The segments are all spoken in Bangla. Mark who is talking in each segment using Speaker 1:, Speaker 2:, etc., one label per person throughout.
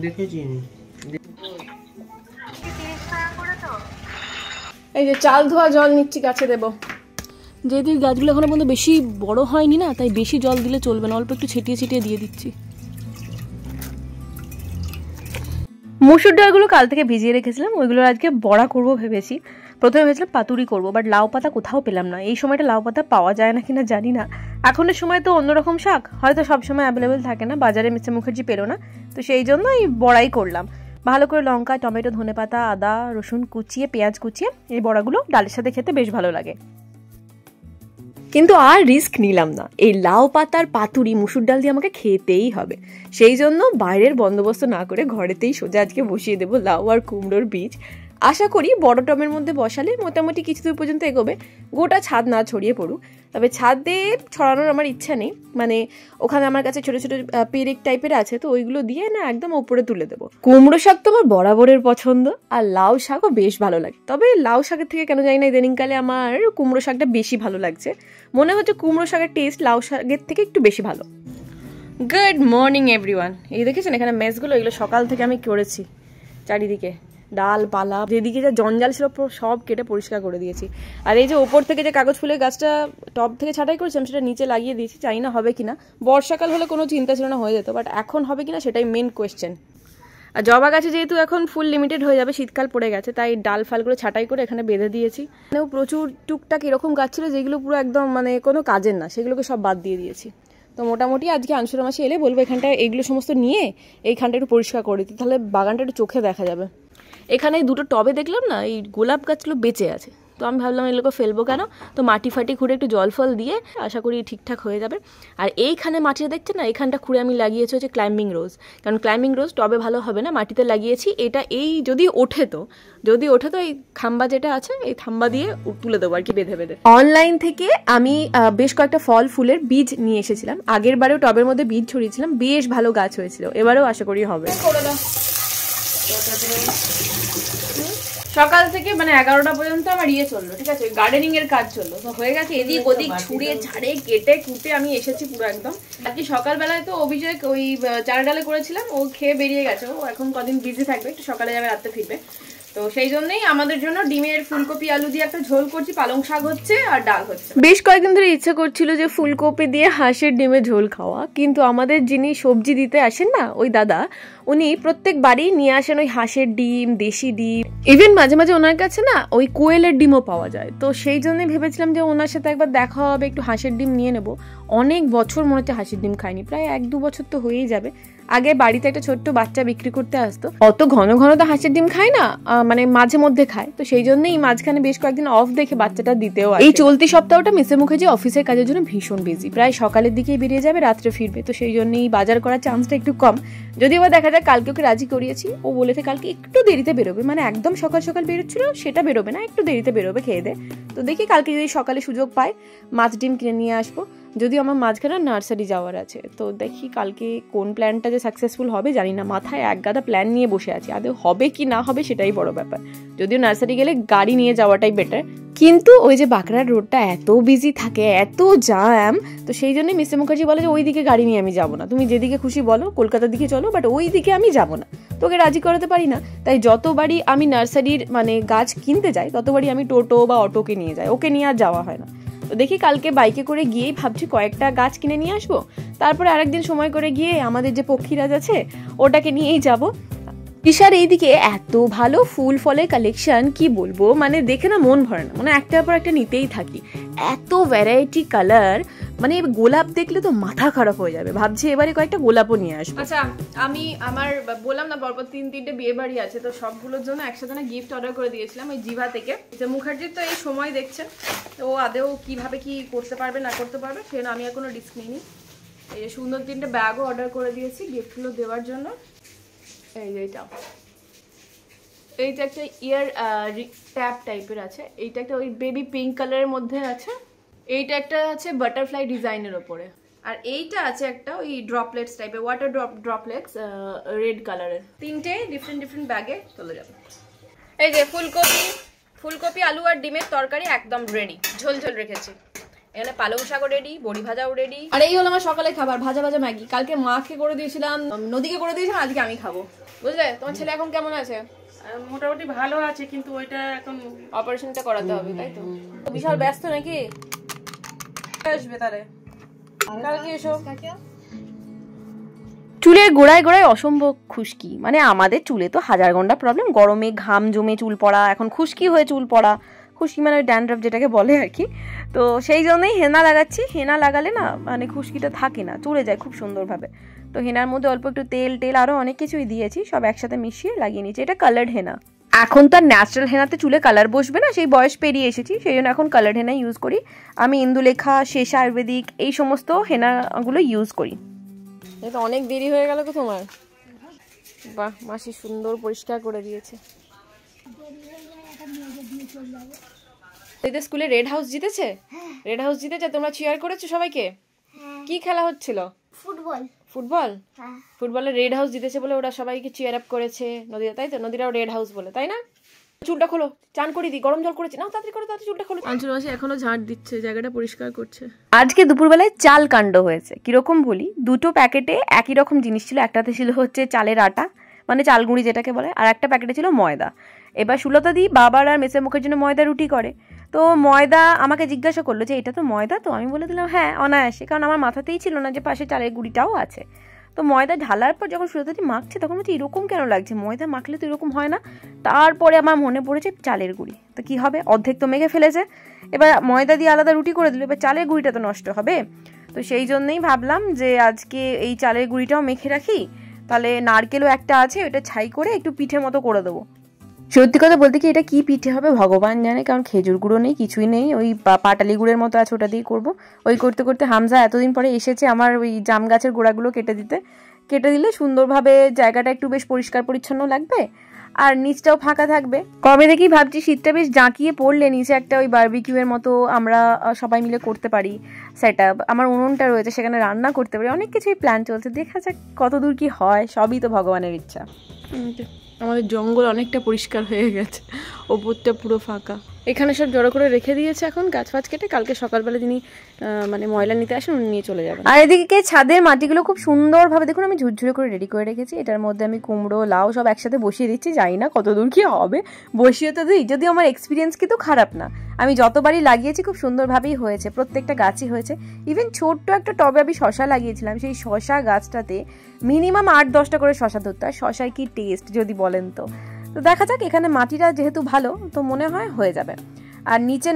Speaker 1: দেখেছি।
Speaker 2: এই যে চাল ধোয়া জল নিচ্ছি গাছে দেবো, যেহেতু গাছগুলো এখনো পর্যন্ত বেশি বড় হয়নি না, তাই বেশি জল দিলে চলবে না, অল্প একটু ছিটিয়ে ছিটিয়ে দিয়ে দিচ্ছি। মুসুর ডালগুলো কাল থেকে ভিজিয়ে রেখেছিলাম, ওইগুলো আজকে বড়া করবো ভেবেছি। প্রথমে ভেবেছিলাম পাতুরি করবো, বাট লাউ পাতা কোথাও পেলাম না। এই সময়টা লাউ পাতা পাওয়া যায় না কিনা জানি না, এখনের সময় তো অন্যরকম শাক হয়তো সবসময় অ্যাভেলেবেল থাকে না, বাজারে মিস্টার মুখার্জি পেলো না, তো সেই জন্য এই বড়াই করলাম। ভালো করে লঙ্কা, টমেটো, ধনেপাতা, আদা, রসুন কুচিয়ে, পেঁয়াজ কুচিয়ে এই বড়াগুলো ডালের সাথে খেতে বেশ ভালো লাগে। কিন্তু আর রিস্ক নিলাম না, এই লাউ পাতার পাতুরি মুসুর ডাল দিয়ে আমাকে খেতেই হবে। সেই জন্য বাইরের বন্দোবস্ত না করে ঘরেতেই সোজা আজকে বসিয়ে দেবো লাউ আর কুমড়োর বীজ। আশা করি বড় টবের মধ্যে বসালে মোটামুটি কিছু দূর পর্যন্ত এগোবে, গোটা ছাদ না ছড়িয়ে পড়ুক। তবে ছাদে ছড়ানোর আমার ইচ্ছা নেই, মানে ওখানে আমার কাছে ছোটো ছোটো পেরেক টাইপের আছে, তো ওইগুলো দিয়ে না একদম ওপরে তুলে দেবো। কুমড়ো শাক তো আমার বরাবরের পছন্দ, আর লাউ শাকও বেশ ভালো লাগে। তবে লাউ শাকের থেকে কেন জানি না ইদানিংকালে আমার কুমড়ো শাকটা বেশি ভালো লাগছে, মনে হচ্ছে কুমড়ো শাকের টেস্ট লাউ শাকের থেকে একটু বেশি ভালো। Good morning everyone. এই দেখেছেন এখানে মেসগুলো, এগুলো সকাল থেকে আমি করেছি, চারিদিকে ডাল পালা যেদিকে যা জঞ্জাল ছিল সব কেটে পরিষ্কার করে দিয়েছি। আর এই যে ওপর থেকে যে কাগজ ফুলের গাছটা টব থেকে ছাঁটাই করেছিলাম সেটা নিচে লাগিয়ে দিয়েছি, জানি না হবে কিনা। বর্ষাকাল হলে কোনো চিন্তা ছিল না, হয়ে যেত, বাট এখন হবে কিনা সেটাই মেন কোয়েশ্চেন। আর জবা গাছে যেহেতু এখন ফুল লিমিটেড হয়ে যাবে, শীতকাল পড়ে গেছে, তাই ডাল ফালগুলো ছাঁটাই করে এখানে বেঁধে দিয়েছি। মানে প্রচুর টুকটাক এরকম গাছ ছিল যেগুলো পুরো একদম মানে কোনো কাজের না, সেগুলোকে সব বাদ দিয়ে দিয়েছি। তো মোটামুটি আজকে আনসুরা মাসে এলে বলবো এখানটা এইগুলো সমস্ত নিয়ে এইখানটা একটু পরিষ্কার করে দিতে, তাহলে বাগানটা একটু চোখে দেখা যাবে। এখানে দুটো টবে দেখলাম না এই গোলাপ গাছগুলো বেঁচে আছে, তো আমি ভাবলাম এগুলোকে ফেলবো কেন, তো মাটি ফাটি খুঁড়ে একটু জল ফল দিয়ে আশা করি ঠিকঠাক হয়ে যাবে। আর এইখানে মাটিটা দেখছেন না, এখানটা খুঁড়ে আমি লাগিয়েছি হচ্ছে ক্লাইম্বিং রোজ, কারণ ক্লাইম্বিং রোজ টবে ভালো হবে না, মাটিতে লাগিয়েছি। এটা এই যদি ওঠে তো এই খাম্বা যেটা আছে এই খাম্বা দিয়ে তুলে দেবো আর কি, বেঁধে বেঁধে। অনলাইন থেকে আমি বেশ কয়েকটা ফল ফুলের বীজ নিয়ে এসেছিলাম, আগের বারেও টবের মধ্যে বীজ ছড়িয়েছিলাম, বেশ ভালো গাছ হয়েছিল, এবারেও আশা করি হবে। সকাল থেকে মানে 11টা পর্যন্ত আমার চললো, ঠিক আছে, গার্ডেনিং এর কাজ চললো, তো হয়ে গেছে এদিক ওদিক ছুঁড়ে ঝাড়ে কেটে কুটে আমি এসেছি পুরো একদম। আজকে সকালবেলায় তো অভিষেক ওই চারা ডালে করেছিলাম, ও খেয়ে বেরিয়ে গেছে, ও এখন কদিন বিজি থাকবে, একটু সকালে যাবে রাতে ফিরবে, তো সেই জন্যই আমাদের জন্য ডিমের ফুলকপি আলু দিয়ে একটা ঝোল করছি, পালং শাক হচ্ছে আর ডাল হচ্ছে। বেশ কয়েকদিন ধরে ইচ্ছা করছিল যে ফুলকপি দিয়ে হাঁসের ডিমের ঝোল খাওয়া, কিন্তু আমাদের যিনি সবজি দিতে আসেন না ওই দাদা, উনি প্রত্যেক বাড়ি নিয়ে আসেন ওই হাঁসের ডিম, দেশি ডিম, ইভেন মাঝে মাঝে ওনার কাছে না ওই কোয়েলের ডিমও পাওয়া যায়। তো সেই জন্যই ভেবেছিলাম যে ওনার সাথে একবার দেখা হবে, একটু হাঁসের ডিম নিয়ে নেবো। অনেক বছর মনে হচ্ছে হাঁসের ডিম খাইনি, প্রায় 1-2 বছর তো হয়েই যাবে। আগে বাড়িতে একটা ছোট্ট বাচ্চা বিক্রি করতে আসতো, অত ঘন ঘন তো হাঁসের ডিম খায় না, মানে মাঝে মধ্যে খায়, তো সেই জন্যই মাঝখানে বেশ কয়েকদিন অফ দেখে বাচ্চাটা দিতেও আসে। এই চলতি সপ্তাহটা মিসেস মুখার্জি অফিসের কাজের জন্য ভীষণ বিজি, প্রায় সকালের দিকেই বেরিয়ে যাবে, রাত্রে ফিরবে, তো সেই জন্যই বাজার করার চান্সটা একটু কম। যদিও বা দেখা যায় কালকে ওকে রাজি করিয়েছি, ও বলেছে কালকে একটু দেরিতে বেরোবে, মানে একদম সকাল সকাল বেরোচ্ছিল সেটা বেরোবে না, একটু দেরিতে বেরোবে খেয়ে দে। তো দেখি কালকে যদি সকালে সুযোগ পায় মাছ ডিম কিনে নিয়ে আসবো, যদিও আমার মাঝখানে নার্সারি যাওয়ার আছে, তো দেখি কালকে কোন প্ল্যানটা যে সাকসেসফুল হবে জানি না, মাথায় এক গাদা প্ল্যান নিয়ে বসে আছি, আদৌ হবে কি না হবে সেটাই বড় ব্যাপার। যদিও নার্সারি গেলে গাড়ি নিয়ে যাওয়াটাই বেটার, কিন্তু ওই যে বাঁকড়ার রোডটা এত বিজি থাকে, এত জ্যাম, তো সেই জন্যই মিস্টার মুখার্জি বলে যে ওই দিকে গাড়ি নিয়ে আমি যাবো না, তুমি যেদিকে খুশি বলো, কলকাতার দিকে চলো, বাট ওই দিকে আমি যাবো না। তোকে রাজি করাতে পারি না, তাই যতবারই আমি নার্সারির মানে গাছ কিনতে যাই ততবারই আমি টোটো বা অটোকে নিয়ে যাই, ওকে নিয়ে আর যাওয়া হয় না। তো দেখি কালকে বাইকে করে গিয়েই ভাবছি কয়েকটা গাছ কিনে নিয়ে আসবো, তারপরে আরেকদিন সময় করে গিয়ে আমাদের যে পক্ষীরাজ আছে ওটাকে নিয়েই যাবো। দিশার এইদিকে এত ভালো ফুল ফলের কালেকশন কি বলবো, মানে দেখে না মন ভরে না, মানে একটার পর একটা নিতেই থাকি, এত ভ্যারাইটি কালার, মানে গোলাপ দেখলে তো মাথা খারাপ হয়ে যাবে, ভাবছি এবারে কয়েকটা গোলাপও নিয়ে আসবো। আচ্ছা আমি আমার বললাম না পরপর 3-3টে বিয়ে বাড়ি আছে, তো সবগুলোর জন্য একসাথে না গিফট অর্ডার করে দিয়েছিলাম ওই জিভা থেকে। যে মুখার্জির তো এই সময় দেখছেন, তো ও আদেও কিভাবে কি করতে পারবে না করতে পারবে সেজন্য আমি আর কোনো রিস্ক নিইনি। এই যে সুন্দর 3টে ব্যাগও অর্ডার করে দিয়েছি গিফটগুলো দেওয়ার জন্য। এইটা একটা ইয়ার ট্যাপ টাইপের আছে, এইটা একটা ওই বেবি পিঙ্ক কালারের মধ্যে আছে, এইটা একটা আছে বাটারফ্লাই ডিজাইনের ওপরে, আর এইটা আছে একটা ওই ড্রপলেটস টাইপের ওয়াটার ড্রপলেটস রেড কালারের। 3টে ডিফারেন্ট ব্যাগে চলে যাবে। এই যে ফুলকপি আলু আর ডিমের তরকারি একদম রেডি, ঝোল রেখেছি। এখানে পালং শাকও রেডি, বড়ি ভাজাও রেডি। আর এই হলো আমার সকালে খাবার, ভাজা ভাজা ম্যাগি। কালকে মাকে করে দিয়েছিলাম, নদীকে করে দিয়েছিলাম, আজকে আমি খাবো। বুঝলে? তোমার ছেলে এখন কেমন আছে?
Speaker 1: মোটামুটি ভালো আছে, কিন্তু ওইটা এখন
Speaker 2: অপারেশনটা করাতে হবে, তাই তো? বিশাল ব্যস্ত নাকি? আসবে তাহলে কালকে এসো। চুলের গোড়ায় গোড়ায় অসম্ভব খুশকি, মানে আমাদের চুলে তো হাজার ঘন্টা প্রবলেম, গরমে ঘাম জমে চুল পড়া, এখন খুশকি হয়ে চুল পড়া। খুশকি মানে ড্যান্ড্রাফ যেটাকে বলে আর কি। তো সেই জন্যই হেনা লাগাচ্ছি। হেনা লাগালে না মানে খুশকিটা থাকে না, চলে যায় খুব সুন্দরভাবে। তো হেনার মধ্যে অল্প একটু তেল আরও অনেক কিছুই দিয়েছি, সব একসাথে মিশিয়ে লাগিয়ে নিয়েছি। এটা কালার্ড হেনা। এখন তো আর ন্যাচারাল হেনাতে চুলে কালার বসবে না, সেই বয়স পেরিয়ে এসেছি, সেই জন্য এখন কালার্ড হেনা ইউজ করি। আমি ইন্দুলেখা, শেষা আয়ুর্বেদিক এই সমস্ত হেনাগুলো ইউজ করি। এটা অনেক দেরি হয়ে গেল তো তোমার। বাহ, মাসি সুন্দর পরিষ্কার করে দিয়েছে। এদের স্কুলে রেড হাউস জিতেছে? রেড হাউস জিতেছে, তোমরা চিয়ার করেছো সবাইকে? কি খেলা হচ্ছিল? ফুটবল। ফুটবলে রেড হাউস জিতেছে বলে ওরা সবাইকে চিয়ার আপ করেছে নদীরা, তাই তো? নদীরাও রেড হাউস বলে, তাই না? চুলটা খোলো, চান করে দিই, গরম জল করেছি, নাও তাড়াতাড়ি করো, তাড়াতাড়ি চুলটা খোলো। আঞ্চল মাসি এখনো ঝাঁট দিচ্ছে, জায়গাটা পরিষ্কার করছে। আজকে দুপুরবেলায় চাল কাণ্ড হয়েছে। কিরকম বলি, দুটো প্যাকেটে একই রকম জিনিস ছিল। একটাতে ছিল হচ্ছে চালের আটা, মানে চালগুঁড়ি যেটাকে বলে, আর একটা প্যাকেটে ছিল ময়দা। এবার সুলতা দি বাবার আর মেসের মুখের জন্য ময়দা রুটি করে। তো ময়দা আমাকে জিজ্ঞাসা করলো যে এটা তো ময়দা তো? আমি বলে দিলাম হ্যাঁ, অনায়াসে, কারণ আমার মাথাতেই ছিল না যে পাশে চালের গুঁড়িটাও আছে। তো ময়দা ঢালার পর যখন সুলতাদি মাখছে তখন বলছে এরকম কেন লাগছে, ময়দা মাখলে তো এরকম হয় না। তারপরে আমার মনে পড়েছে চালের গুঁড়ি, তো কি হবে, অর্ধেক তো মেখে ফেলেছে। এবার ময়দা দিয়ে আলাদা রুটি করে দিল, এবার চালের গুঁড়িটা তো নষ্ট হবে। তো সেই জন্যই ভাবলাম যে আজকে এই চালের গুঁড়িটাও মেখে রাখি, তাহলে নারকেলও একটা আছে, ওইটা ছাই করে একটু পিঠে মতো করে দেবো। সত্যি কথা বলতে কি, এটা কি পিঠে হবে ভগবান জানে, কারণ খেজুর গুঁড়ো নেই, কিছুই নেই, ওই পাটালি গুড়ের মতো আছে, ওটা দিয়ে করবো। ওই করতে করতে হামজা এতদিন পরে এসেছে আমার ওই জাম গাছের গোড়াগুলো কেটে দিলে সুন্দরভাবে জায়গাটা একটু বেশ পরিষ্কার পরিচ্ছন্ন লাগবে, আর নিচটাও ফাঁকা থাকবে। কবে দেখি ভাবছি শীতটা বেশ জাঁকিয়ে পড়লে নিচে একটা ওই বারবিকিউ এর মতো আমরা সবাই মিলে করতে পারি সেট আপ। আমার উনুনটা রয়েছে, সেখানে রান্না করতে পারি, অনেক কিছুই প্ল্যান চলছে, দেখা যাক কতদূর কি হয়, সবই তো ভগবানের ইচ্ছা। আমাদের জঙ্গল অনেকটা পরিষ্কার হয়ে গেছে, ওপরটা পুরো ফাঁকা। এখানে সব জড়ো করে রেখে দিয়েছে এখন গাছ ফাছ কেটে, কালকে সকালবেলা যিনি মানে ময়লা নিতে আসেন উনি নিয়ে চলে যাবেন। আর এদিকে ছাদের মাটিগুলো খুব সুন্দরভাবে দেখুন আমি ঝুরঝুরে করে রেডি করে রেখেছি। এটার মধ্যে আমি কুমড়ো লাউ সব একসাথে বসিয়ে দিচ্ছি, জানি না কতদূর কি হবে, বসিয়ে তো দিই। যদিও আমার এক্সপিরিয়েন্স কিন্তু খারাপ না, আমি যতবারই লাগিয়েছি খুব সুন্দরভাবেই হয়েছে, প্রত্যেকটা গাছই হয়েছে। ইভেন ছোট্ট একটা টবে আমি শশা লাগিয়েছিলাম, সেই শশা গাছটাতে মিনিমাম 8-10টা করে শশা ধরতো। আর শশার কি টেস্ট যদি বলেন তো। তো দেখা যাক, এখানে মাটিটা যেহেতু ভালো তো মনে হয় হয়ে যাবে। আর নিচে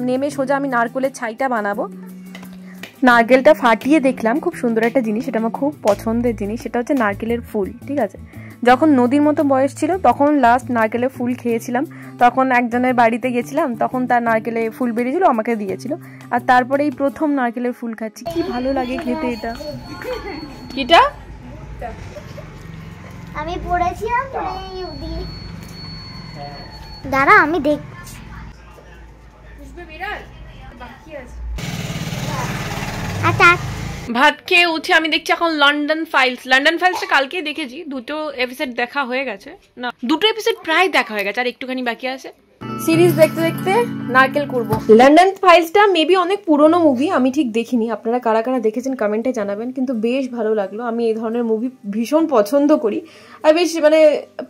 Speaker 2: নেমে সোজা আমি নারকেলের ছাইটা বানাবো। নারকেলটা ফাটিয়ে দেখলাম খুব সুন্দর একটা জিনিস, এটা আমার খুব পছন্দের জিনিস, সেটা হচ্ছে নারকেলের ফুল। ঠিক আছে, যখন নদীর মতো বয়স ছিল তখন লাস্ট নারকেলের ফুল খেয়েছিলাম, তখন একজনের বাড়িতে গেছিলাম, তখন তার নারকেলের ফুল বেরিয়েছিল, আমাকে দিয়েছিল। আর তারপরে এই প্রথম নারকেলের ফুল খাচ্ছি, কি ভালো লাগে খেতে। এটা কিটা
Speaker 3: আমি পড়েছিলাম, দাঁড়া আমি দেখছি।
Speaker 2: ভাত খেয়ে উঠে আমি দেখছি এখন লন্ডন ফাইলসটা কালকেই দেখেছি, 2টো এপিসোড দেখা হয়ে গেছে, না 2টো এপিসোড প্রায় দেখা হয়ে গেছে, আর একটুখানি বাকি আছে। সিরিজ দেখতে দেখতে নারকেল করবো। লন্ডন ফাইলসটা মেবি অনেক পুরনো মুভি, আমি ঠিক দেখিনি, আপনারা কারা কারা দেখেছেন কমেন্টে জানাবেন, কিন্তু বেশ ভালো লাগলো। আমি এই ধরনের মুভি ভীষণ পছন্দ করি, আর বেশ মানে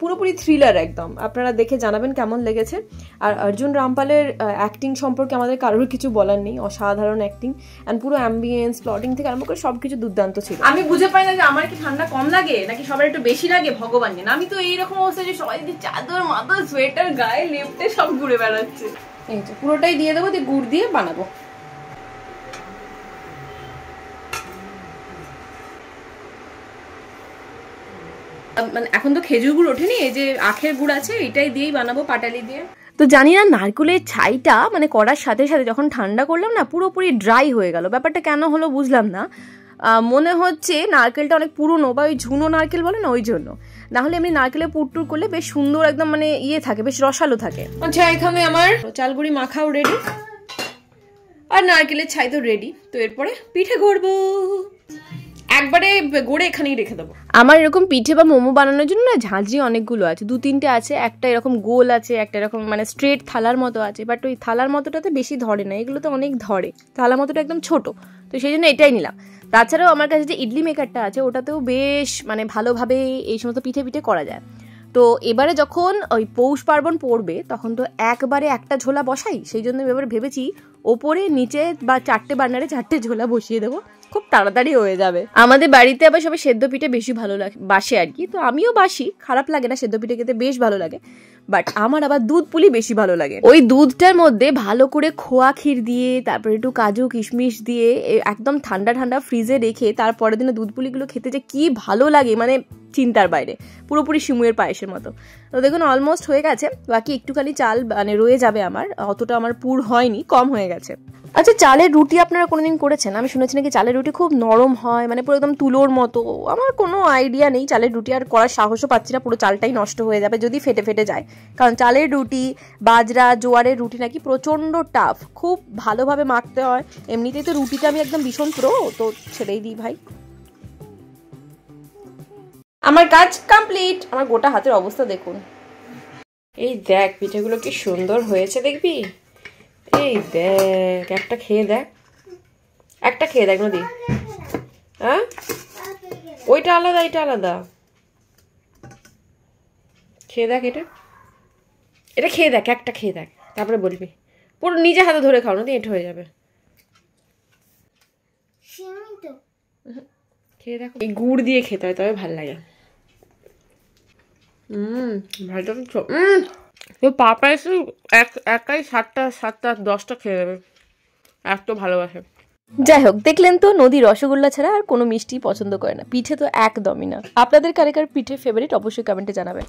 Speaker 2: পুরোপুরি থ্রিলার একদম। আপনারা দেখে জানাবেন কেমন লেগেছে। আর অর্জুন রামপালের অ্যাক্টিং সম্পর্কে আমাদের কারোর কিছু বলার নেই, অসাধারণ অ্যাক্টিং, অ্যান্ড পুরো অ্যাম্বিয়েন্স প্লটিং থেকে আরম্ভ করে সবকিছু দুর্দান্ত ছিল। আমি বুঝে পাই না যে আমার কি ঠান্ডা কম লাগে নাকি সবার একটু বেশি লাগে, ভগবান জানে। আমি তো এইরকম অবস্থা যে সবাই যদি চাদর মাদর সোয়েটার গায়ে লেপটে সব ঘুরে বেড়াচ্ছে। এই তো পুরোটাই দিয়ে দেবো, দিয়ে গুড় দিয়ে বানাবো। মানে এখন তো খেজুর গুড় ওঠেনি, এই যে আখের গুড় আছে, এটাই দিয়েই বানাবো, পাটালি দিয়ে। তো জানি না নারকেলের ছাইটা মানে করার সাথে সাথে যখন ঠান্ডা করলাম না পুরোপুরি ড্রাই হয়ে গেল, ব্যাপারটা কেন হলো বুঝলাম না। মনে হচ্ছে নারকেলটা অনেক পুরনো, বা ওই ঝুনো নারকেল বলে না, ওই জন্য। না হলে এমনি নারকেলের পুরটুর করলে বেশ সুন্দর একদম মানে ইয়ে থাকে, বেশ রসালো থাকে। আচ্ছা, এখানে আমার চালগুড়ি মাখাও রেডি, আর নারকেলের ছাই তো রেডি। তো এরপরে পিঠে করবো। একবারে গড়ে এখানেই রেখে দেবো। আমার এরকম পিঠে বা মোমো বানানোর জন্য না ঝাঁঝরি অনেকগুলো আছে, 2-3টে আছে। একটা এরকম গোল আছে, একটা এরকম মানে স্ট্রেট থালার মতো আছে, বাট ওই থালার মতোটাতে বেশি ধরে না, এগুলো তো অনেক ধরে। থালা মতোটা একদম ছোট, তো সেই জন্য এটাই নিলাম। তাছাড়াও আমার কাছে যে ইডলি মেকারটা আছে ওটাতেও বেশ মানে ভালোভাবে এই সমস্ত পিঠে করা যায়। তো এবারে যখন ওই পৌষ পার্বণ পড়বে তখন তো একবারে একটা ঝোলা বসাই, সেই জন্য এবারে ভেবেছি ওপরে নিচে বা 4টে বার্নারে 4টে ঝোলা বসিয়ে দেবো, খুব তাড়াতাড়ি হয়ে যাবে। আমাদের বাড়িতে আবার সবাই সেদ্ধ পিঠে বেশি ভালো লাগে, বাসে আর কি। তো আমিও বাসি, খারাপ লাগে না, সেদ্ধ পিঠে খেতে বেশ ভালো লাগে। বাট আমার আবার দুধ পুলি বেশি ভালো লাগে। ওই দুধটার মধ্যে ভালো করে খোয়া ক্ষীর দিয়ে, তারপরে একটু কাজু কিশমিশ দিয়ে একদম ঠান্ডা ঠান্ডা ফ্রিজে রেখে তারপরের দিনে দুধ পুলিগুলো খেতে যে কি ভালো লাগে, মানে চিন্তার বাইরে, পুরোপুরি শিমুয়ের পায়েসের মতো। তো দেখুন অলমোস্ট হয়ে গেছে, বাকি একটুখানি চাল মানে রয়ে যাবে আমার, অতটা আমার পুর হয়নি, কম হয়ে গেছে। আচ্ছা, চালের রুটি আপনারা কোনোদিন করেছেন? আমি শুনেছি নাকি চালের রুটি খুব নরম হয়, মানে পুরো একদম তুলোর মতো। আমার কোনো আইডিয়া নেই চালের রুটি, আর করার সাহসও পাচ্ছি না, পুরো চালটাই নষ্ট হয়ে যাবে যদি ফেটে যায়। কারণ চালের রুটি, বাজরা জোয়ারের রুটি নাকি প্রচণ্ড টাফ, খুব ভালোভাবে মাখতে হয়। এমনিতেই তো রুটিতে আমি একদম ভীষণ প্রো, তো ছেড়েই দিই ভাই। আমার কাজ কমপ্লিট। আমার গোটা হাতের অবস্থা দেখুন, এই দেখ পিঠেগুলো কি সুন্দর হয়েছে দেখবি, এই দেখ, একটা খেয়ে দেখ, একটা খেয়ে দেখ নদী। হ্যাঁ, ওইটা আলাদা এটা আলাদা, খেয়ে দেখ, এটা খেয়ে দেখ, একটা খেয়ে দেখ, তারপরে বলবি। পুরো নিজে হাতে ধরে খাও নদী, এটা হয়ে যাবে। খেয়ে দেখো, এই গুড় দিয়ে খেতে হয় তবে ভাল লাগে। ভালো তো পাপা এসে একাই 7টা 10টা খেয়ে দেবে, এত ভালোবাসে। যাই হোক, দেখলেন তো নদী রসগোল্লা ছাড়া আর কোনো মিষ্টি পছন্দ করে না, পিঠে তো একদমই না। আপনাদের কার পিঠে ফেভারিট অবশ্যই কমেন্টে জানাবেন।